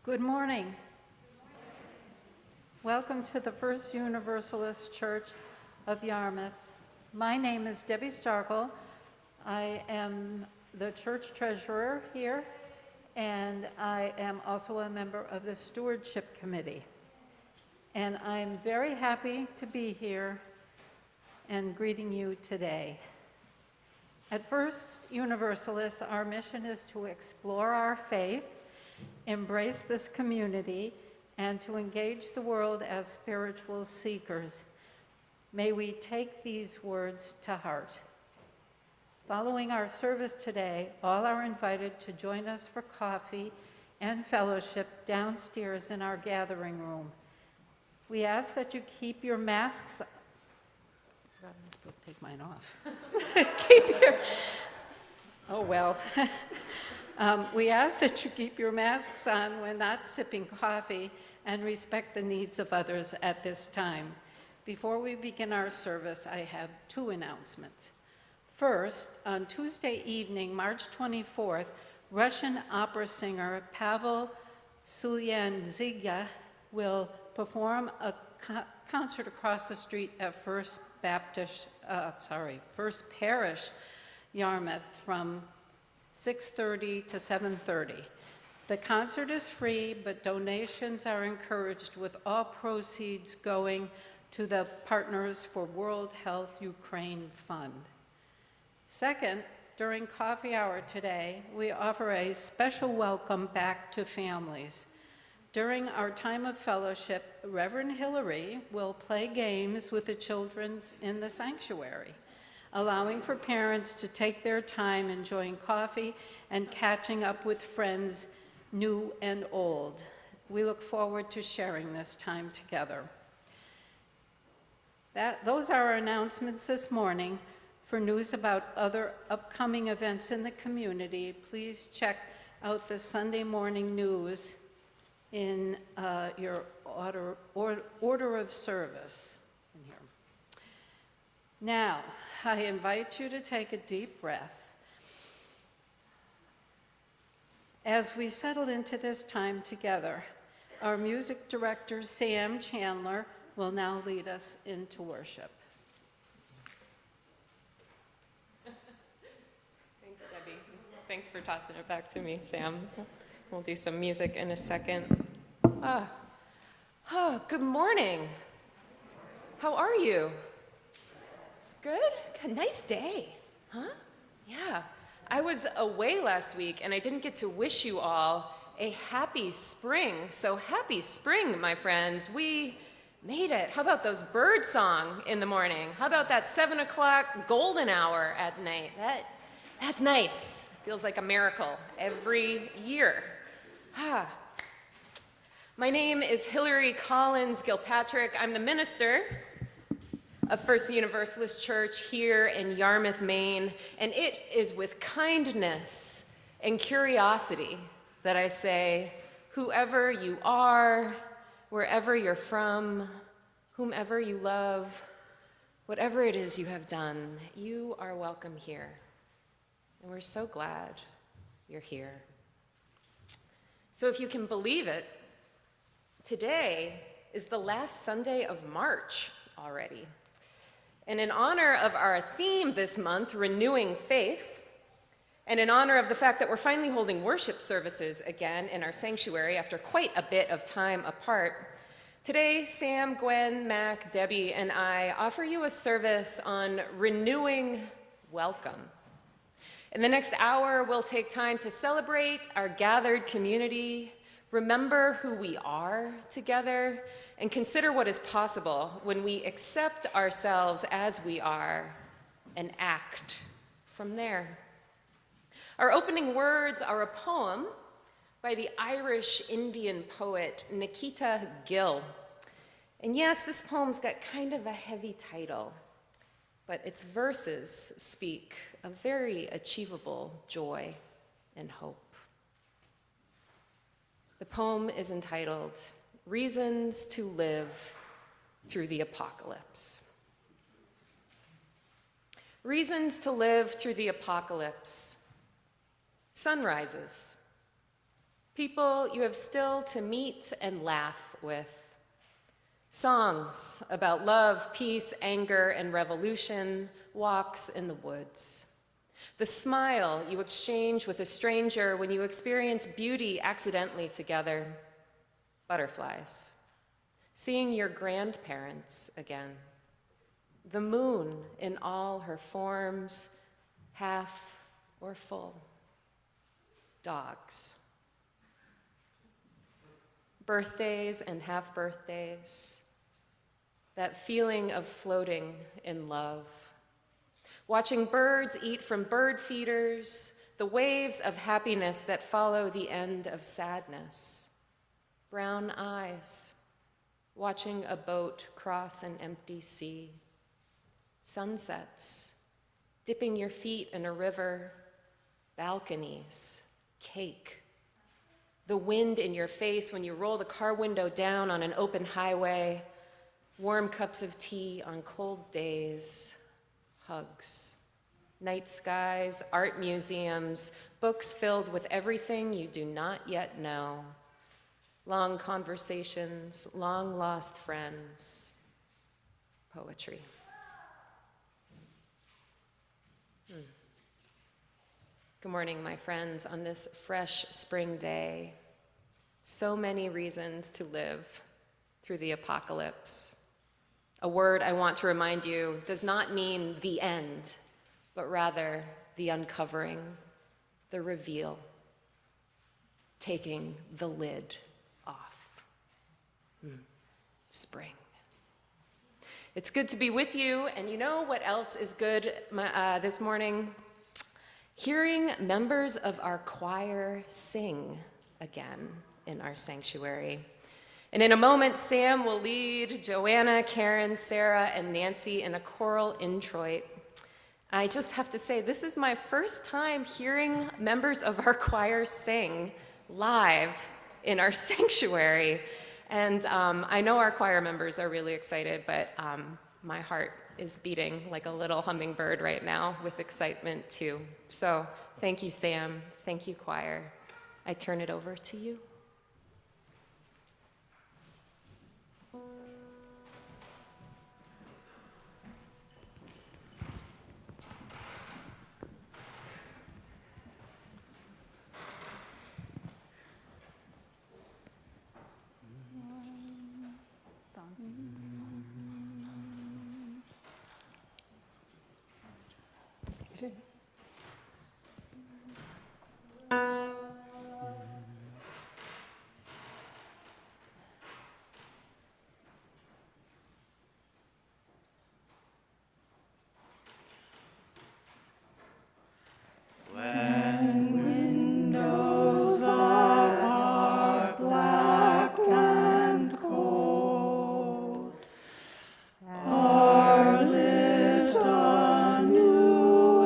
Good morning. Welcome to the First Universalist Church of Yarmouth. My name is Debbie Starkle. I am the church treasurer here, and I am also a member of the stewardship committee. And I'm very happy to be here and greeting you today. At First Universalist, our mission is to explore our faith, embrace this community, and to engage the world as spiritual seekers. May we take these words to heart. Following our service today, all are invited to join us for coffee and fellowship downstairs in our gathering room. We ask that you keep your masks. I'm supposed to take mine off. Oh well. We ask that you keep your masks on when not sipping coffee and respect the needs of others at this time. Before we begin our service, I have two announcements. First, on Tuesday evening, March 24th, Russian opera singer Pavel Sulyandziga will perform a concert across the street at First Parish, Yarmouth, from 6:30 to 7:30. The concert is free, but donations are encouraged, with all proceeds going to the Partners for World Health Ukraine Fund. Second, during coffee hour today, we offer a special welcome back to families. During our time of fellowship, Reverend Hillary will play games with the children in the sanctuary, allowing for parents to take their time enjoying coffee and catching up with friends new and old. We look forward to sharing this time together. Those are our announcements this morning. For news about other upcoming events in the community, please check out the Sunday morning news in your order of service in here. Now, I invite you to take a deep breath. As we settle into this time together, our music director, Sam Chandler, will now lead us into worship. Thanks, Debbie. Thanks for tossing it back to me, Sam. We'll do some music in a second. Good morning. How are you? Good? Nice day, huh? Yeah. I was away last week and I didn't get to wish you all a happy spring. So happy spring, my friends. We made it. How about those bird song in the morning? How about that 7 o'clock golden hour at night? That's nice. Feels like a miracle every year. My name is Hillary Collins-Gilpatrick. I'm the minister of First Universalist Church here in Yarmouth, Maine, and it is with kindness and curiosity that I say, whoever you are, wherever you're from, whomever you love, whatever it is you have done, you are welcome here. And we're so glad you're here. So if you can believe it, today is the last Sunday of March already. And in honor of our theme this month, Renewing Faith, and in honor of the fact that we're finally holding worship services again in our sanctuary after quite a bit of time apart, today Sam, Gwen, Mac, Debbie, and I offer you a service on renewing welcome. In the next hour, we'll take time to celebrate our gathered community, remember who we are together, and consider what is possible when we accept ourselves as we are and act from there. Our opening words are a poem by the Irish Indian poet Nikita Gill. And yes, this poem's got kind of a heavy title, but its verses speak of very achievable joy and hope. The poem is entitled, Reasons to Live Through the Apocalypse. Reasons to live through the apocalypse. Sun rises, people you have still to meet and laugh with. Songs about love, peace, anger, and revolution, walks in the woods. The smile you exchange with a stranger when you experience beauty accidentally together. Butterflies. Seeing your grandparents again. The moon in all her forms, half or full. Dogs. Birthdays and half birthdays. That feeling of floating in love. Watching birds eat from bird feeders, the waves of happiness that follow the end of sadness. Brown eyes, watching a boat cross an empty sea. Sunsets, dipping your feet in a river. Balconies, cake. The wind in your face when you roll the car window down on an open highway. Warm cups of tea on cold days. Hugs. Night skies, art museums, books filled with everything you do not yet know. Long conversations, long lost friends. Poetry. Good morning, my friends, on this fresh spring day. So many reasons to live through the apocalypse. A word I want to remind you does not mean the end, but rather the uncovering, the reveal, taking the lid off. Spring. It's good to be with you, and you know what else is good this morning? Hearing members of our choir sing again in our sanctuary. And in a moment, Sam will lead Joanna, Karen, Sarah, and Nancy in a choral introit. I just have to say, this is my first time hearing members of our choir sing live in our sanctuary. And I know our choir members are really excited, but my heart is beating like a little hummingbird right now with excitement too. So thank you, Sam. Thank you, choir. I turn it over to you. When windows that are black and cold are lit anew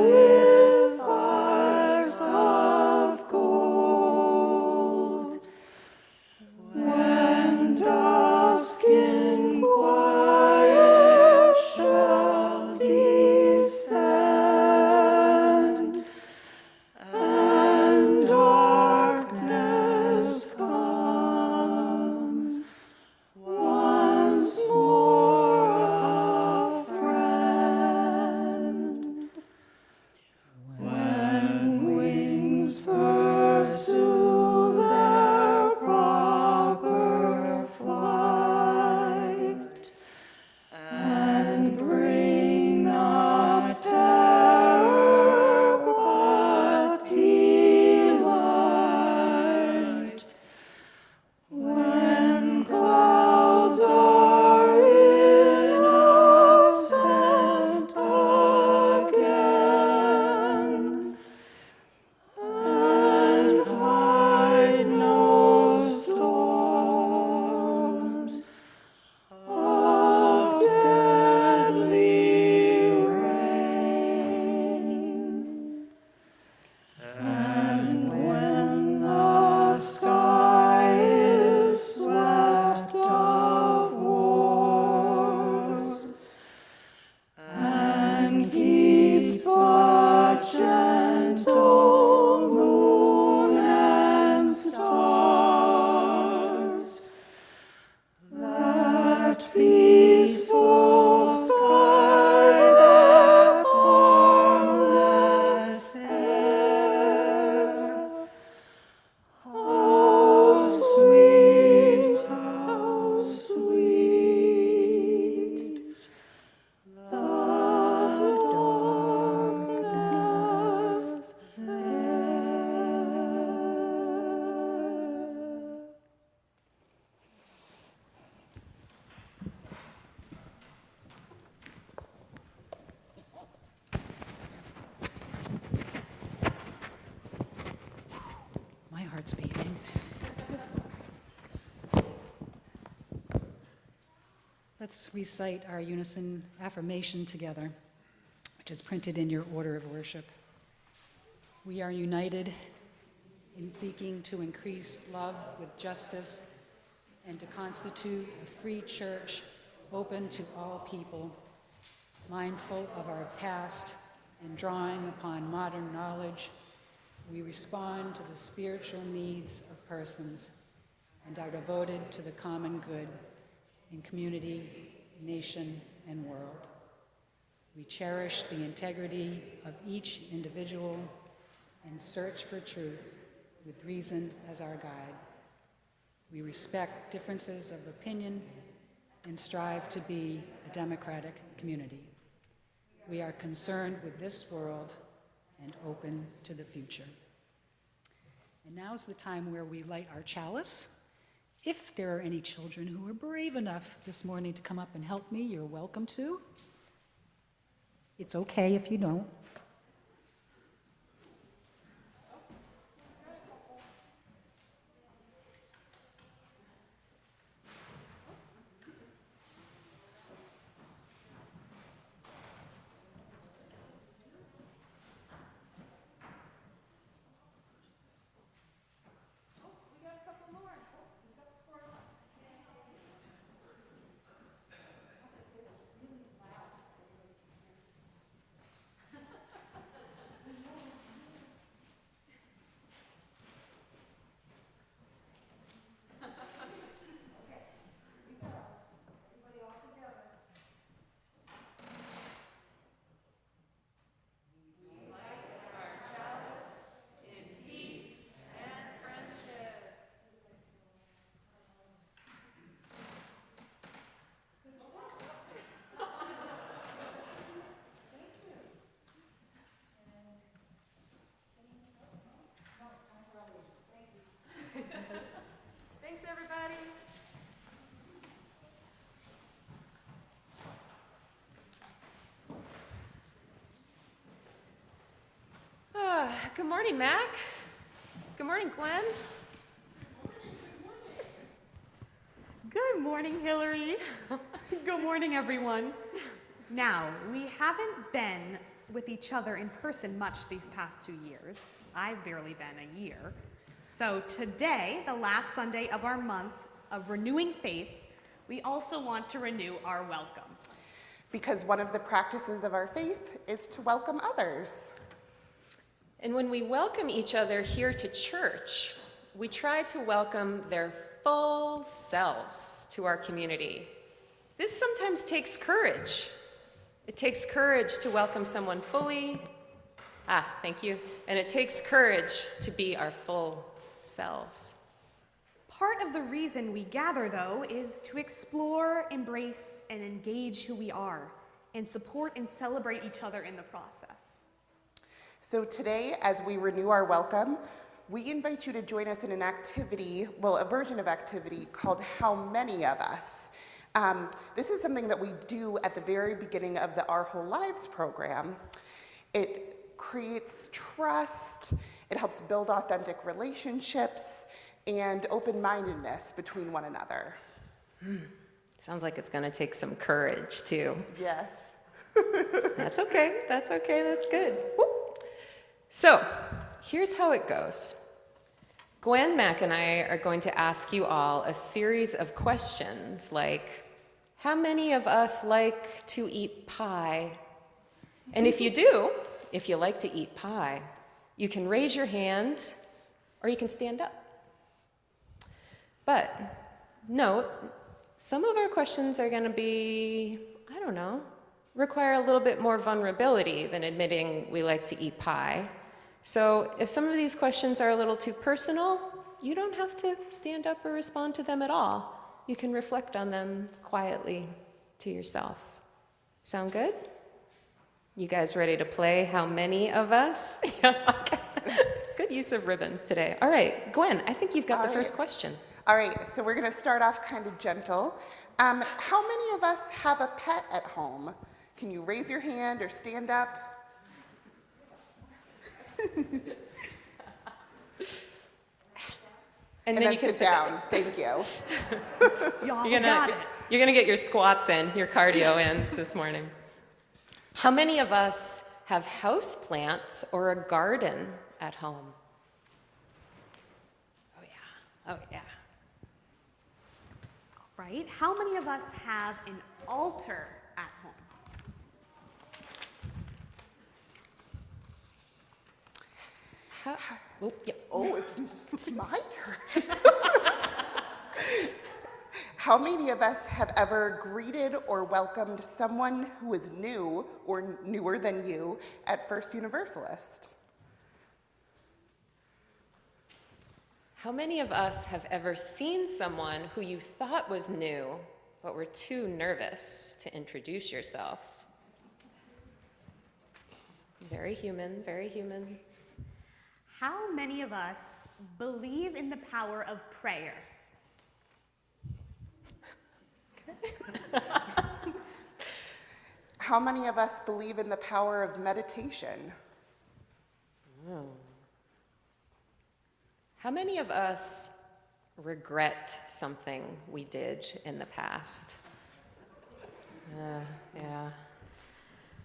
heart's beating. Let's recite our unison affirmation together, which is printed in your order of worship. We are united in seeking to increase love with justice and to constitute a free church open to all people, mindful of our past and drawing upon modern knowledge. We respond to the spiritual needs of persons and are devoted to the common good in community, nation, and world. We cherish the integrity of each individual and search for truth with reason as our guide. We respect differences of opinion and strive to be a democratic community. We are concerned with this world and open to the future. And now is the time where we light our chalice. If there are any children who are brave enough this morning to come up and help me, you're welcome to. It's okay if you don't. Thanks, everybody. Good morning, Mac. Good morning, Gwen. Good morning, Hillary. Good morning, everyone. Now, we haven't been with each other in person much these past 2 years. I've barely been a year. So today, the last Sunday of our month of renewing faith, we also want to renew our welcome. Because one of the practices of our faith is to welcome others. And when we welcome each other here to church, we try to welcome their full selves to our community. This sometimes takes courage. It takes courage to welcome someone fully. Thank you. And it takes courage to be our full selves. Part of the reason we gather, though, is to explore, embrace, and engage who we are, and support and celebrate each other in the process. So today, as we renew our welcome, we invite you to join us in an activity, a version of activity called How Many of Us? This is something that we do at the very beginning of the Our Whole Lives program. It creates trust, it helps build authentic relationships, and open-mindedness between one another. Sounds like it's going to take some courage, too. Yes. That's okay, that's good. Woo. So, here's how it goes. Gwen, Mac, and I are going to ask you all a series of questions like, how many of us like to eat pie? And if you do, if you like to eat pie, you can raise your hand or you can stand up. But note, some of our questions are going to be, require a little bit more vulnerability than admitting we like to eat pie. So if some of these questions are a little too personal, you don't have to stand up or respond to them at all. You can reflect on them quietly to yourself. Sound good? You guys ready to play How Many of Us? Okay. It's good use of ribbons today. All right, Gwen, I think you've got the first question. All right, so we're going to start off kind of gentle. How many of us have a pet at home? Can you raise your hand or stand up? And then then you can sit sit down. Thank you. Y'all You're got it. gonna get your squats in, your cardio in this morning. How many of us have house plants or a garden at home? Oh yeah, oh yeah. Right? How many of us have an altar at home? Yep. Oh, it's my turn. How many of us have ever greeted or welcomed someone who is new or newer than you at First Universalist? How many of us have ever seen someone who you thought was new, but were too nervous to introduce yourself? Very human, very human. How many of us believe in the power of prayer? How many of us believe in the power of meditation? Oh. How many of us regret something we did in the past? Yeah.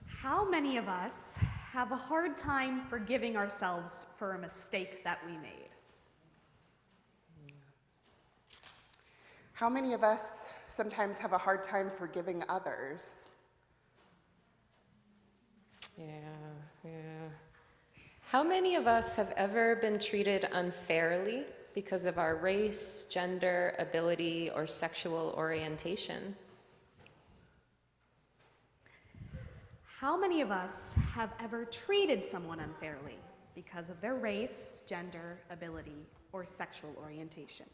How many of us have a hard time forgiving ourselves for a mistake that we made? How many of us sometimes have a hard time forgiving others? Yeah. How many of us have ever been treated unfairly because of our race, gender, ability, or sexual orientation? How many of us have ever treated someone unfairly because of their race, gender, ability, or sexual orientation?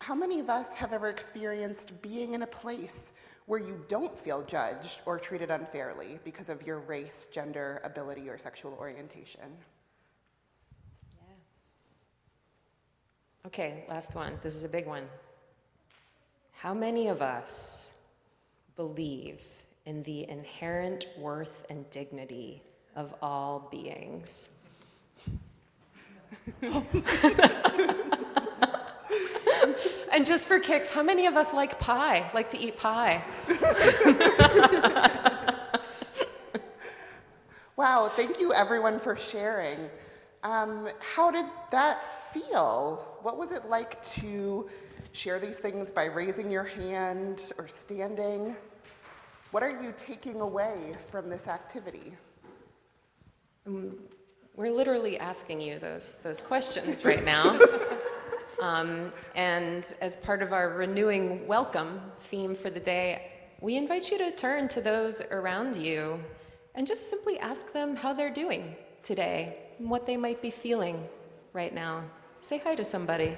How many of us have ever experienced being in a place where you don't feel judged or treated unfairly because of your race, gender, ability, or sexual orientation? Yeah. Okay, last one. This is a big one. How many of us believe in the inherent worth and dignity of all beings? And just for kicks, how many of us like pie, like to eat pie? Wow, thank you everyone for sharing. How did that feel? What was it like to share these things by raising your hand or standing? What are you taking away from this activity? We're literally asking you those questions right now. And as part of our renewing welcome theme for the day, we invite you to turn to those around you and just simply ask them how they're doing today and what they might be feeling right now. Say hi to somebody.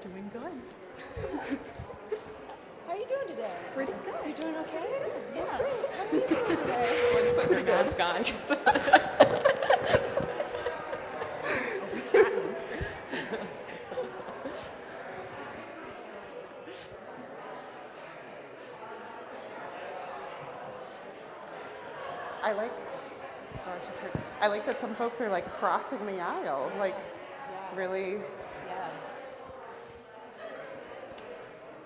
Doing good. How are you doing today? Pretty good. You doing okay? Yeah. That's great. How are you doing today? Everyone's putting their mask on. Are we chatting? I like that some folks are like crossing the aisle, like really.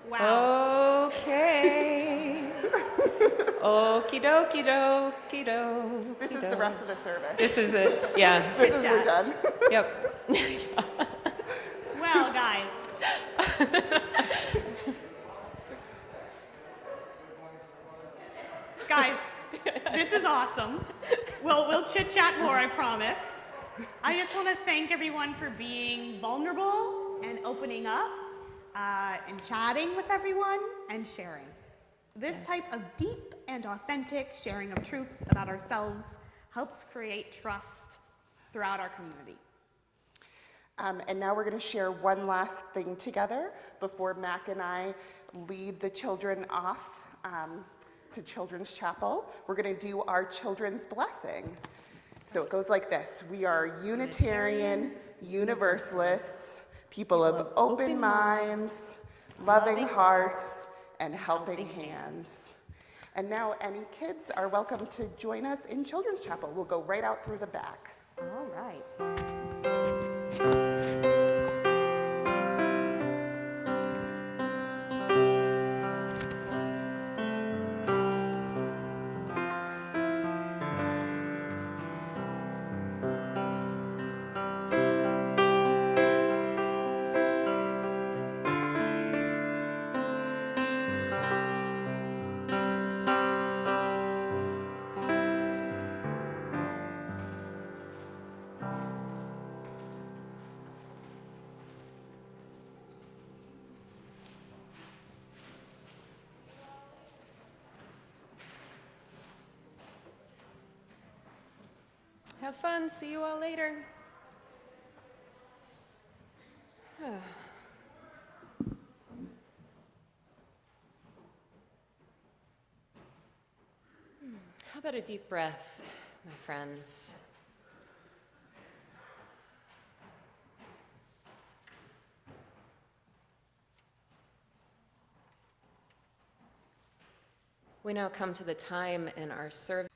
Wow. Okay. Okie dokie dokie dokie. This is the rest of the service. This is it. Yeah. This is we're Chit-chat. done. Yep. Well, guys. Guys, this is awesome. We'll chit-chat more, I promise. I just want to thank everyone for being vulnerable and opening up and chatting with everyone and sharing. This type of deep and authentic sharing of truths about ourselves helps create trust throughout our community. And now we're going to share one last thing together before Mac and I lead the children off to Children's Chapel. We're going to do our children's blessing. So it goes like this. We are Unitarian Universalists, people of open minds, loving hearts, and helping hands. And now any kids are welcome to join us in Children's Chapel. We'll go right out through the back. All right. Have fun. See you all later. How about a deep breath, my friends? We now come to the time in our service.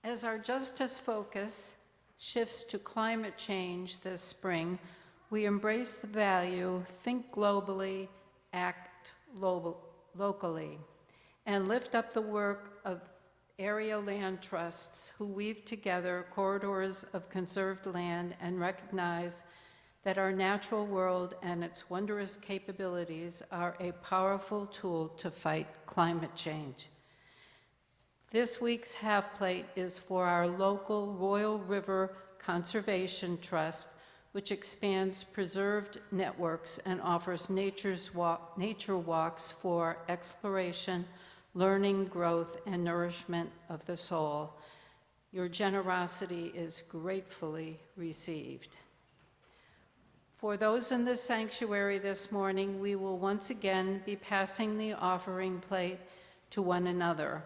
As our justice focus shifts to climate change this spring, we embrace the value, think globally, act locally, and lift up the work of area land trusts who weave together corridors of conserved land and recognize that our natural world and its wondrous capabilities are a powerful tool to fight climate change. This week's half plate is for our local Royal River Conservation Trust, which expands preserved networks and offers nature walks for exploration, learning, growth, and nourishment of the soul. Your generosity is gratefully received. For those in the sanctuary this morning, we will once again be passing the offering plate to one another.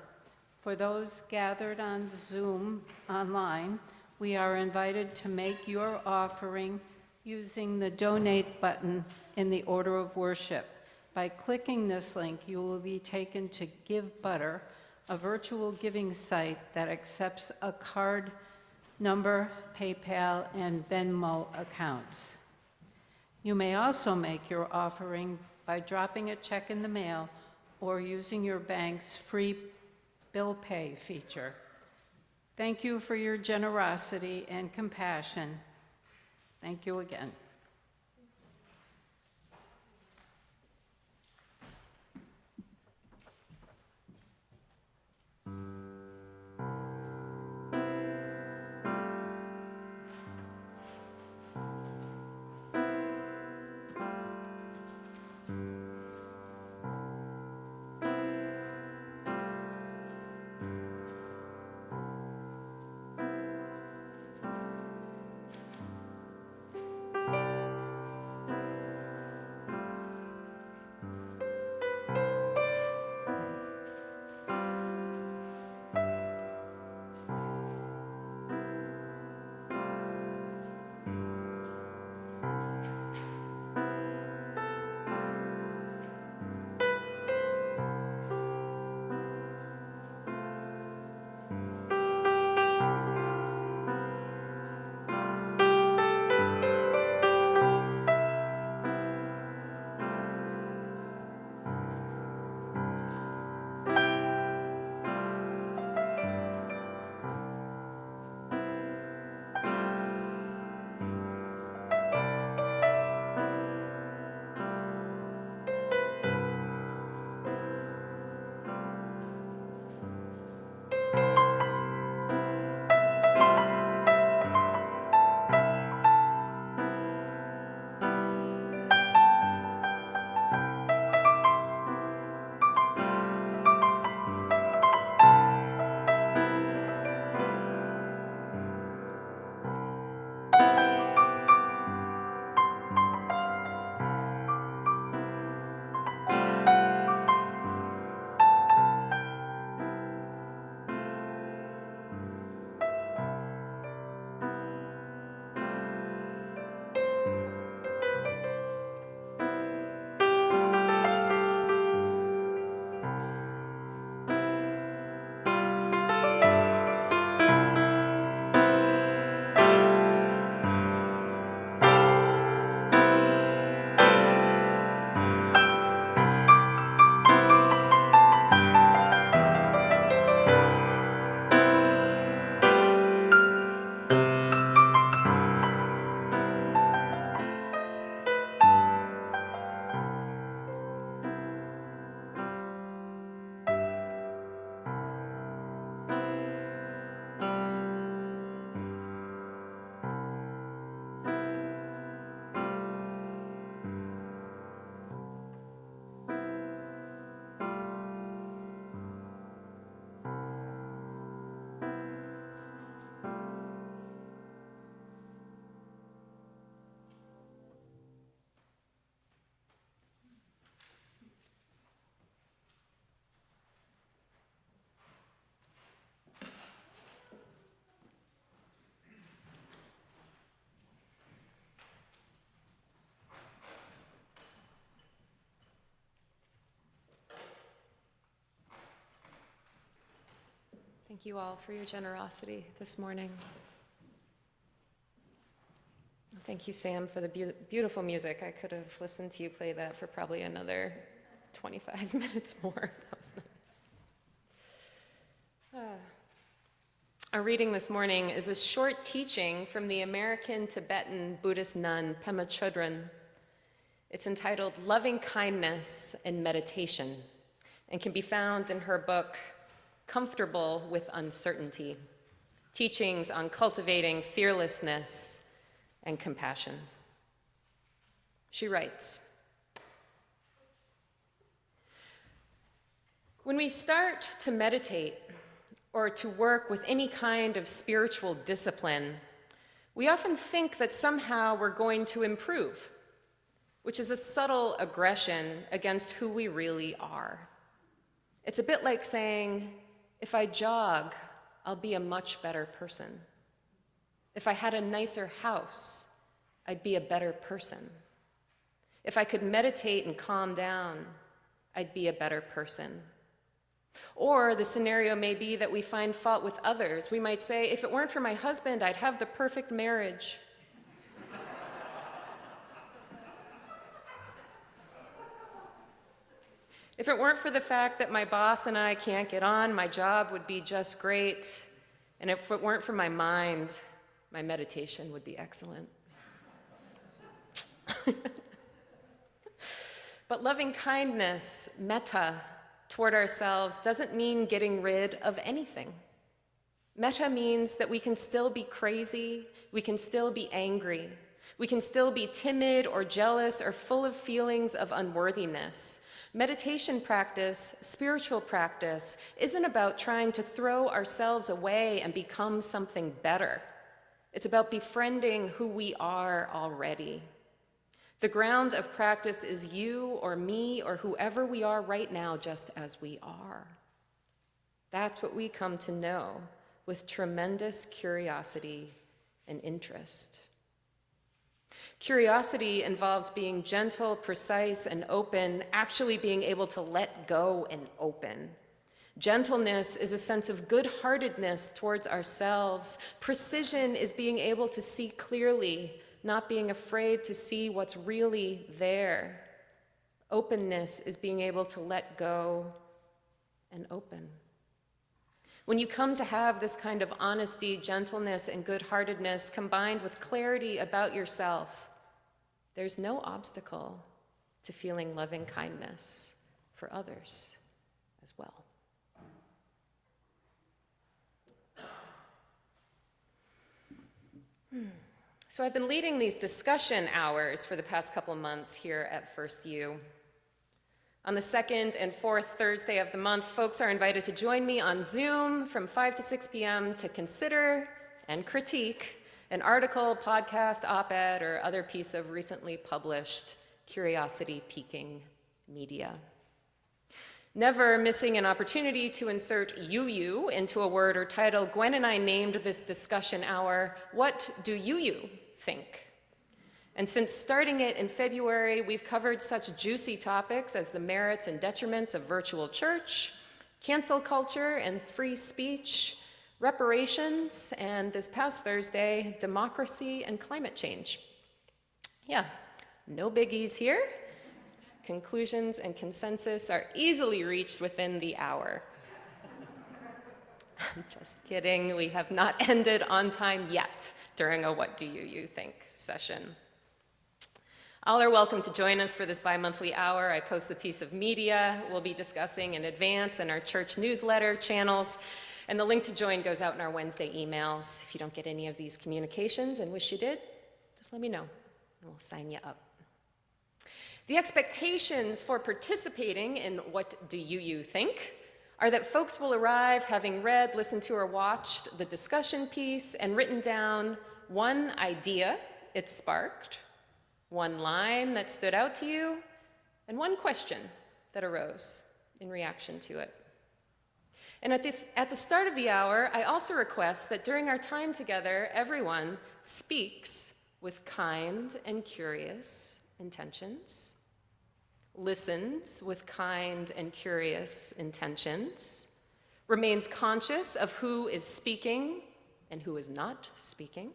For those gathered on Zoom online, we are invited to make your offering using the donate button in the order of worship. By clicking this link, you will be taken to Give Butter, a virtual giving site that accepts a card number, PayPal, and Venmo accounts. You may also make your offering by dropping a check in the mail or using your bank's free bill pay feature. Thank you for your generosity and compassion. Thank you again. Thank you all for your generosity this morning. Thank you, Sam, for the beautiful music. I could have listened to you play that for probably another 25 minutes more. That was nice. Our reading this morning is a short teaching from the American Tibetan Buddhist nun Pema Chodron. It's entitled Loving Kindness and Meditation and can be found in her book, Comfortable with Uncertainty, Teachings on Cultivating Fearlessness and Compassion. She writes, when we start to meditate or to work with any kind of spiritual discipline, we often think that somehow we're going to improve, which is a subtle aggression against who we really are. It's a bit like saying, if I jog, I'll be a much better person. If I had a nicer house, I'd be a better person. If I could meditate and calm down, I'd be a better person. Or the scenario may be that we find fault with others. We might say, if it weren't for my husband, I'd have the perfect marriage. If it weren't for the fact that my boss and I can't get on, my job would be just great. And if it weren't for my mind, my meditation would be excellent. But loving kindness, metta, toward ourselves doesn't mean getting rid of anything. Metta means that we can still be crazy, we can still be angry, we can still be timid or jealous or full of feelings of unworthiness. Meditation practice, spiritual practice, isn't about trying to throw ourselves away and become something better. It's about befriending who we are already. The ground of practice is you or me or whoever we are right now, just as we are. That's what we come to know with tremendous curiosity and interest. Curiosity involves being gentle, precise, and open, actually being able to let go and open. Gentleness is a sense of good-heartedness towards ourselves. Precision is being able to see clearly, not being afraid to see what's really there. Openness is being able to let go and open. When you come to have this kind of honesty, gentleness, and good-heartedness combined with clarity about yourself, there's no obstacle to feeling loving kindness for others as well. So I've been leading these discussion hours for the past couple months here at First U. On the second and fourth Thursday of the month, folks are invited to join me on Zoom from 5 to 6 p.m. to consider and critique an article, podcast, op-ed, or other piece of recently published curiosity-piquing media. Never missing an opportunity to insert you into a word or title, Gwen and I named this discussion hour, What Do You Think? And since starting it in February, we've covered such juicy topics as the merits and detriments of virtual church, cancel culture and free speech, reparations, and this past Thursday, democracy and climate change. Yeah, no biggies here. Conclusions and consensus are easily reached within the hour. Just kidding, we have not ended on time yet during a What Do You Think session. All are welcome to join us for this bi-monthly hour. I post the piece of media we'll be discussing in advance in our church newsletter channels, and the link to join goes out in our Wednesday emails. If you don't get any of these communications and wish you did, just let me know, and we'll sign you up. The expectations for participating in What Do You Think are that folks will arrive having read, listened to, or watched the discussion piece and written down one idea it sparked, one line that stood out to you, and one question that arose in reaction to it. And at the start of the hour, I also request that during our time together, everyone speaks with kind and curious intentions, listens with kind and curious intentions, remains conscious of who is speaking and who is not speaking,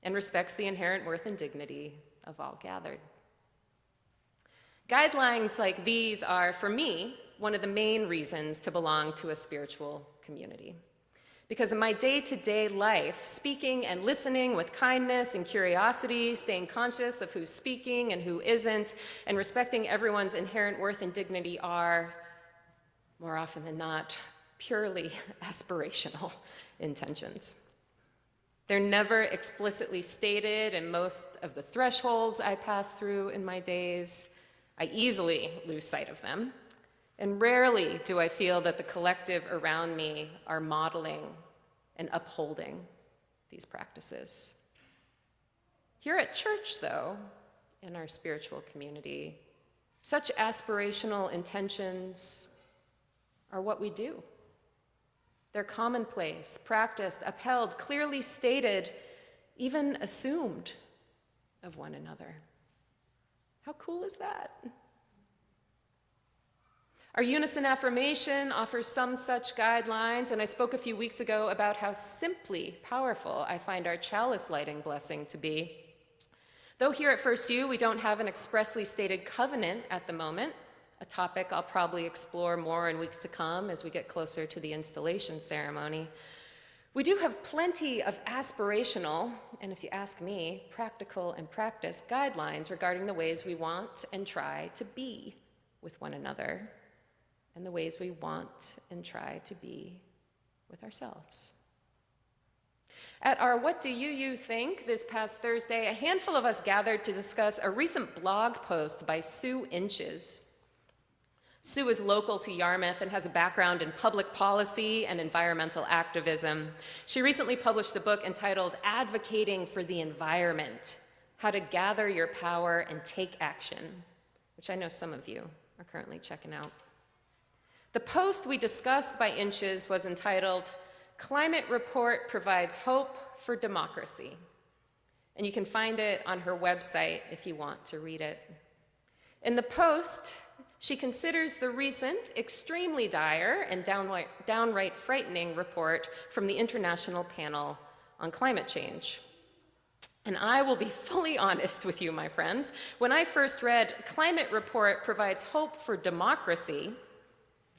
and respects the inherent worth and dignity of all gathered. Guidelines like these are, for me, one of the main reasons to belong to a spiritual community. Because in my day-to-day life, speaking and listening with kindness and curiosity, staying conscious of who's speaking and who isn't, and respecting everyone's inherent worth and dignity are, more often than not, purely aspirational intentions. They're never explicitly stated in most of the thresholds I pass through in my days. I easily lose sight of them. And rarely do I feel that the collective around me are modeling and upholding these practices. Here at church, though, in our spiritual community, such aspirational intentions are what we do. They're commonplace, practiced, upheld, clearly stated, even assumed of one another. How cool is that? Our unison affirmation offers some such guidelines, and I spoke a few weeks ago about how simply powerful I find our chalice lighting blessing to be. Though here at First U, we don't have an expressly stated covenant at the moment, a topic I'll probably explore more in weeks to come as we get closer to the installation ceremony, we do have plenty of aspirational, and if you ask me, practical and practice guidelines regarding the ways we want and try to be with one another, and the ways we want and try to be with ourselves. At our What Do You Think this past Thursday, a handful of us gathered to discuss a recent blog post by Sue Inches. Sue is local to Yarmouth and has a background in public policy and environmental activism. She recently published a book entitled Advocating for the Environment: How to Gather Your Power and Take Action, which I know some of you are currently checking out. The post we discussed by Inches was entitled, Climate Report Provides Hope for Democracy. And you can find it on her website if you want to read it. In the post, she considers the recent, extremely dire and downright frightening report from the International Panel on Climate Change. And I will be fully honest with you, my friends. When I first read Climate Report Provides Hope for Democracy,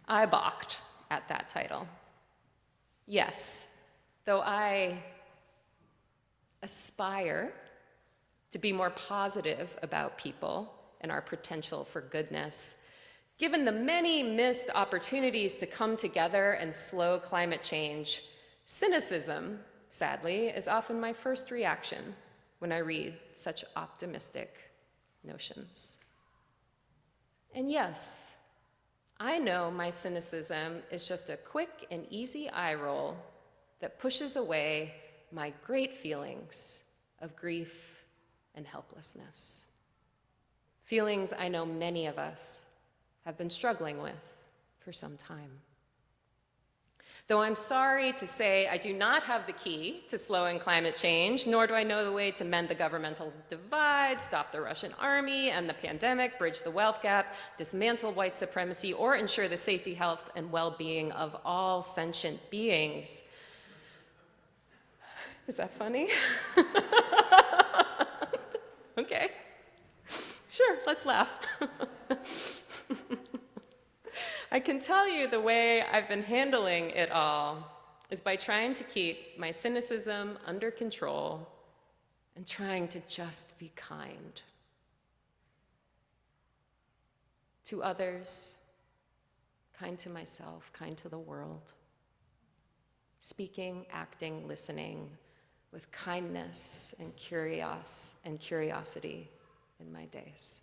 I balked at that title. Yes, though I aspire to be more positive about people and our potential for goodness, given the many missed opportunities to come together and slow climate change, cynicism, sadly, is often my first reaction when I read such optimistic notions. And yes, I know my cynicism is just a quick and easy eye roll that pushes away my great feelings of grief and helplessness. Feelings I know many of us have been struggling with for some time. Though I'm sorry to say I do not have the key to slowing climate change, nor do I know the way to mend the governmental divide, stop the Russian army and the pandemic, bridge the wealth gap, dismantle white supremacy, or ensure the safety, health, and well-being of all sentient beings. Is that funny? Okay. Sure, let's laugh. I can tell you the way I've been handling it all is by trying to keep my cynicism under control and trying to just be kind to others, kind to myself, kind to the world. Speaking, acting, listening with kindness and curiosity in my days.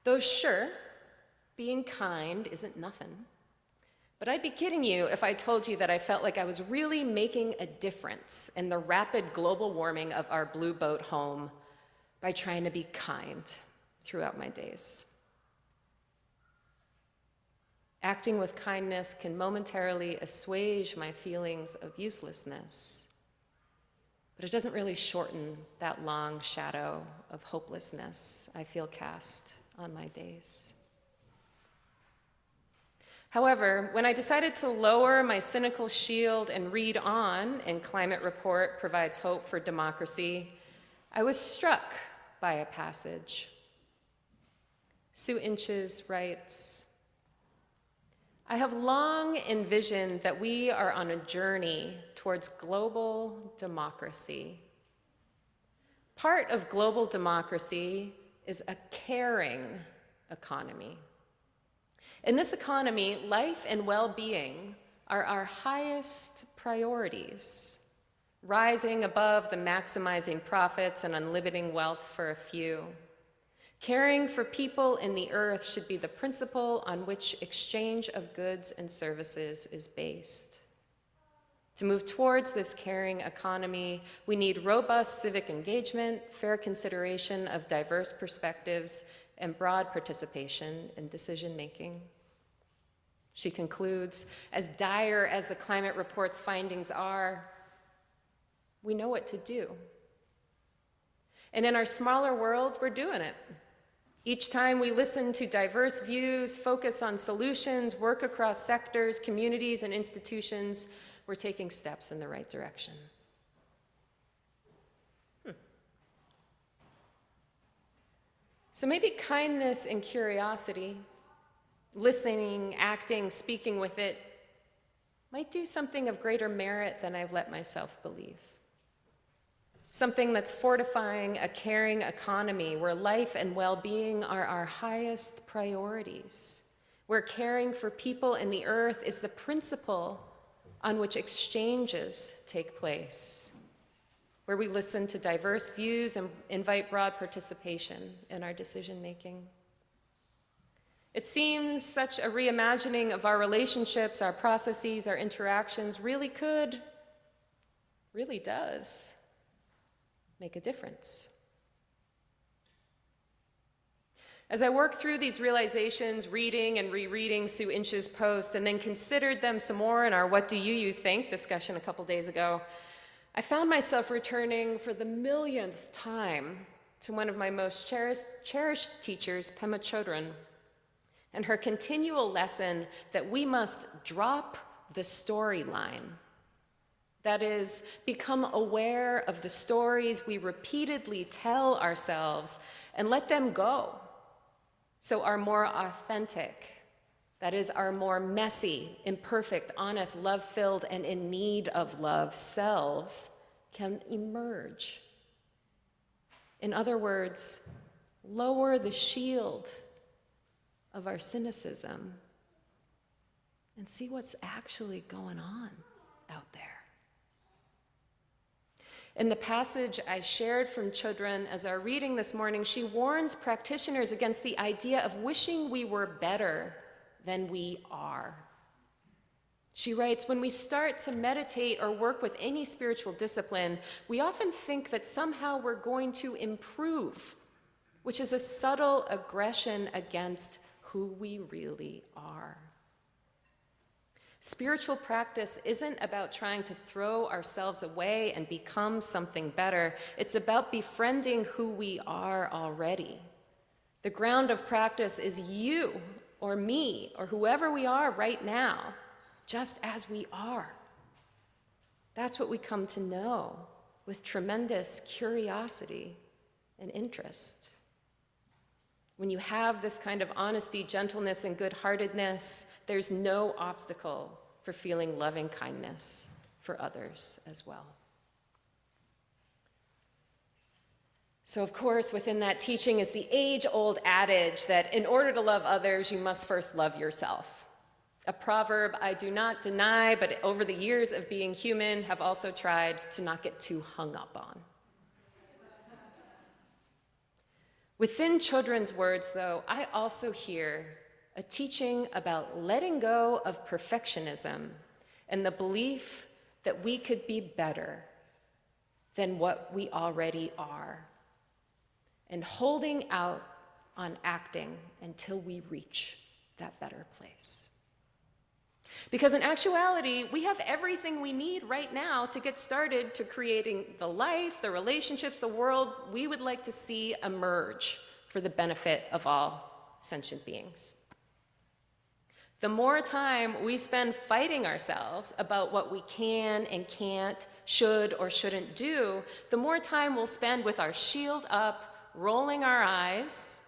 Though sure, being kind isn't nothing, but I'd be kidding you if I told you that I felt like I was really making a difference in the rapid global warming of our blue boat home by trying to be kind throughout my days. Acting with kindness can momentarily assuage my feelings of uselessness, but it doesn't really shorten that long shadow of hopelessness I feel cast on my days. However, when I decided to lower my cynical shield and read on in Climate Report Provides Hope for Democracy, I was struck by a passage. Sue Inches writes, "I have long envisioned that we are on a journey towards global democracy. Part of global democracy is a caring economy. In this economy, life and well-being are our highest priorities, rising above the maximizing profits and unlimiting wealth for a few. Caring for people in the earth should be the principle on which exchange of goods and services is based. To move towards this caring economy, we need robust civic engagement, fair consideration of diverse perspectives, and broad participation in decision-making." She concludes, "As dire as the climate report's findings are, we know what to do. And in our smaller worlds, we're doing it. Each time we listen to diverse views, focus on solutions, work across sectors, communities, and institutions, we're taking steps in the right direction." So maybe kindness and curiosity, listening, acting, speaking with it, might do something of greater merit than I've let myself believe. Something that's fortifying a caring economy where life and well-being are our highest priorities, where caring for people and the earth is the principle on which exchanges take place, where we listen to diverse views and invite broad participation in our decision-making. It seems such a reimagining of our relationships, our processes, our interactions really does make a difference. As I worked through these realizations, reading and rereading Sue Inch's post, and then considered them some more in our What Do You Think discussion a couple days ago, I found myself returning for the millionth time to one of my most cherished teachers, Pema Chodron, and her continual lesson that we must drop the storyline. That is, become aware of the stories we repeatedly tell ourselves and let them go. So our more authentic, that is, our more messy, imperfect, honest, love-filled, and in need of love selves can emerge. In other words, lower the shield of our cynicism and see what's actually going on out there. In the passage I shared from Chodron as our reading this morning, she warns practitioners against the idea of wishing we were better than we are. She writes, "When we start to meditate or work with any spiritual discipline, we often think that somehow we're going to improve, which is a subtle aggression against who we really are. Spiritual practice isn't about trying to throw ourselves away and become something better. It's about befriending who we are already. The ground of practice is you or me or whoever we are right now, just as we are. That's what we come to know with tremendous curiosity and interest. When you have this kind of honesty, gentleness, and good-heartedness, there's no obstacle for feeling loving kindness for others as well." So, of course, within that teaching is the age-old adage that in order to love others, you must first love yourself. A proverb I do not deny, but over the years of being human, have also tried to not get too hung up on. Within Chodron's words, though, I also hear a teaching about letting go of perfectionism and the belief that we could be better than what we already are, and holding out on acting until we reach that better place. Because in actuality, we have everything we need right now to get started to creating the life, the relationships, the world we would like to see emerge for the benefit of all sentient beings. The more time we spend fighting ourselves about what we can and can't, should or shouldn't do, the more time we'll spend with our shield up, rolling our eyes,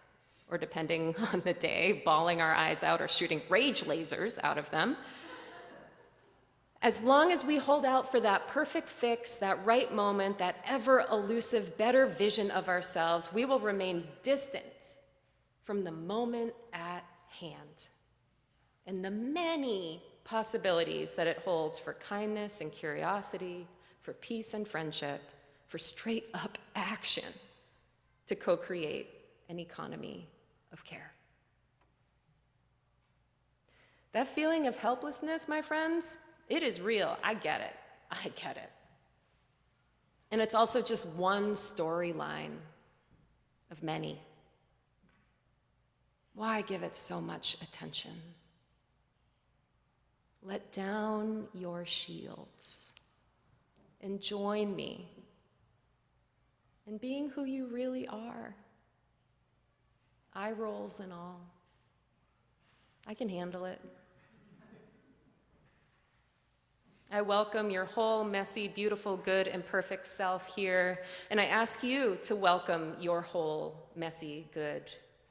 or depending on the day, bawling our eyes out or shooting rage lasers out of them. As long as we hold out for that perfect fix, that right moment, that ever elusive, better vision of ourselves, we will remain distant from the moment at hand and the many possibilities that it holds for kindness and curiosity, for peace and friendship, for straight up action to co-create an economy of care. That feeling of helplessness, my friends, it is real. I get it. I get it. And it's also just one storyline of many. Why give it so much attention? Let down your shields and join me in being who you really are. Eye rolls and all. I can handle it. I welcome your whole messy, beautiful, good, and perfect self here, and I ask you to welcome your whole messy, good,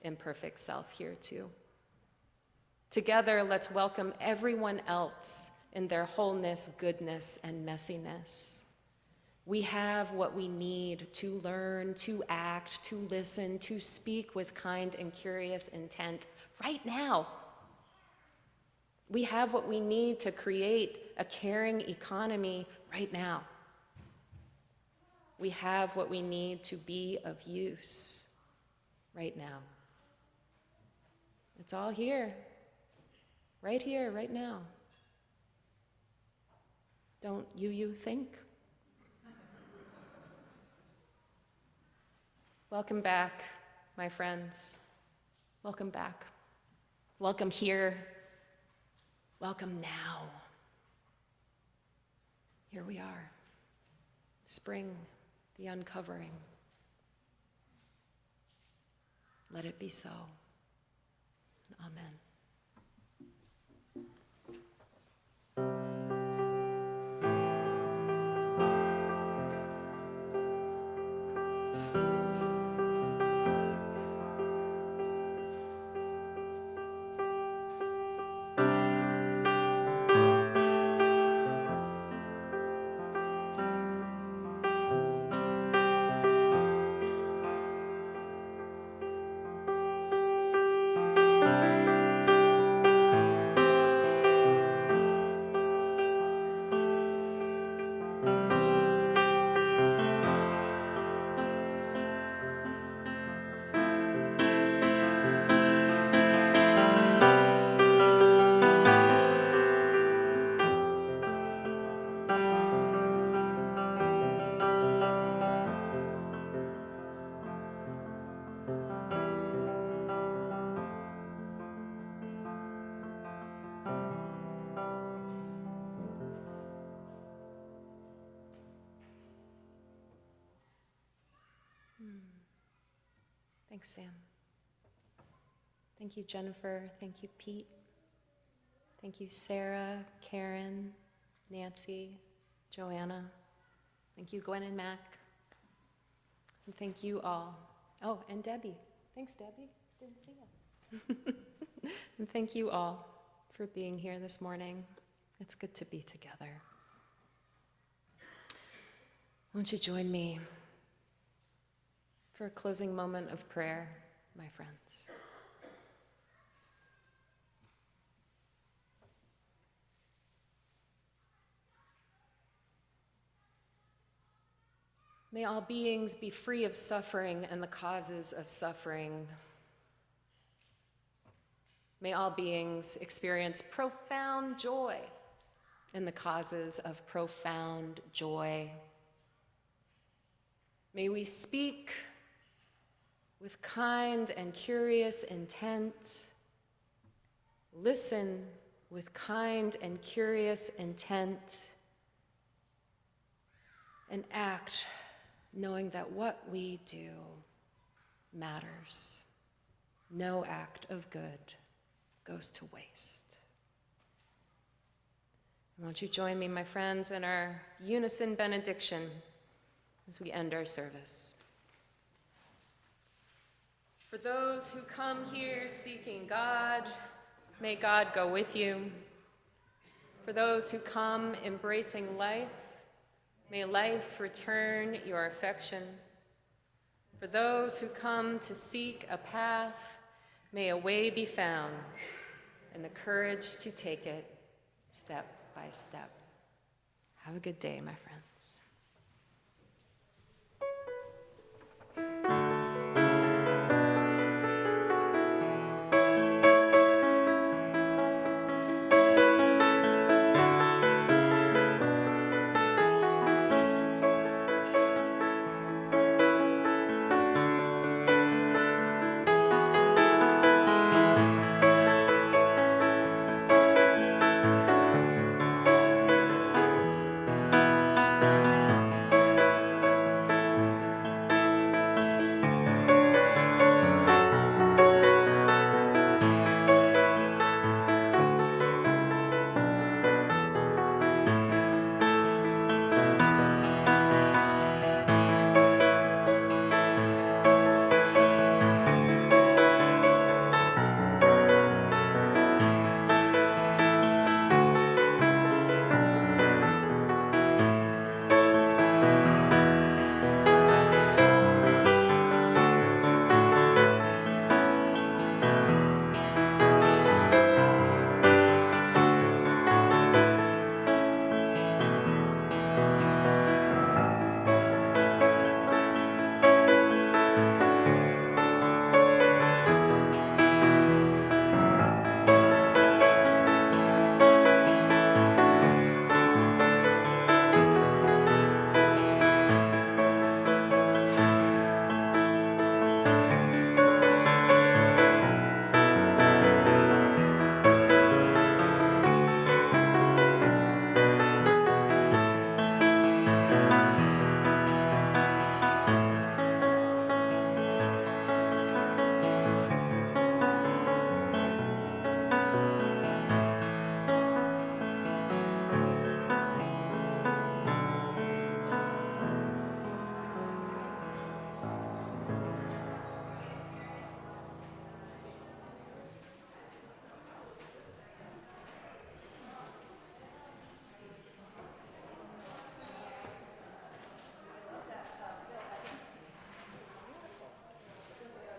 and perfect self here too. Together, let's welcome everyone else in their wholeness, goodness, and messiness. We have what we need to learn, to act, to listen, to speak with kind and curious intent right now. We have what we need to create a caring economy right now. We have what we need to be of use right now. It's all here, right now. Don't you think? Welcome back, my friends. Welcome back. Welcome here. Welcome now. Here we are. Spring, the uncovering. Let it be so. Amen. Thanks, Sam. Thank you, Jennifer. Thank you, Pete. Thank you, Sarah, Karen, Nancy, Joanna. Thank you, Gwen and Mac. And thank you all. Oh, and Debbie. Thanks, Debbie. Didn't see you. And thank you all for being here this morning. It's good to be together. Won't you join me for a closing moment of prayer, my friends? May all beings be free of suffering and the causes of suffering. May all beings experience profound joy in the causes of profound joy. May we speak with kind and curious intent, listen with kind and curious intent, and act knowing that what we do matters. No act of good goes to waste. Won't you join me, my friends, in our unison benediction as we end our service? For those who come here seeking God, may God go with you. For those who come embracing life, may life return your affection. For those who come to seek a path, may a way be found and the courage to take it step by step. Have a good day, my friends.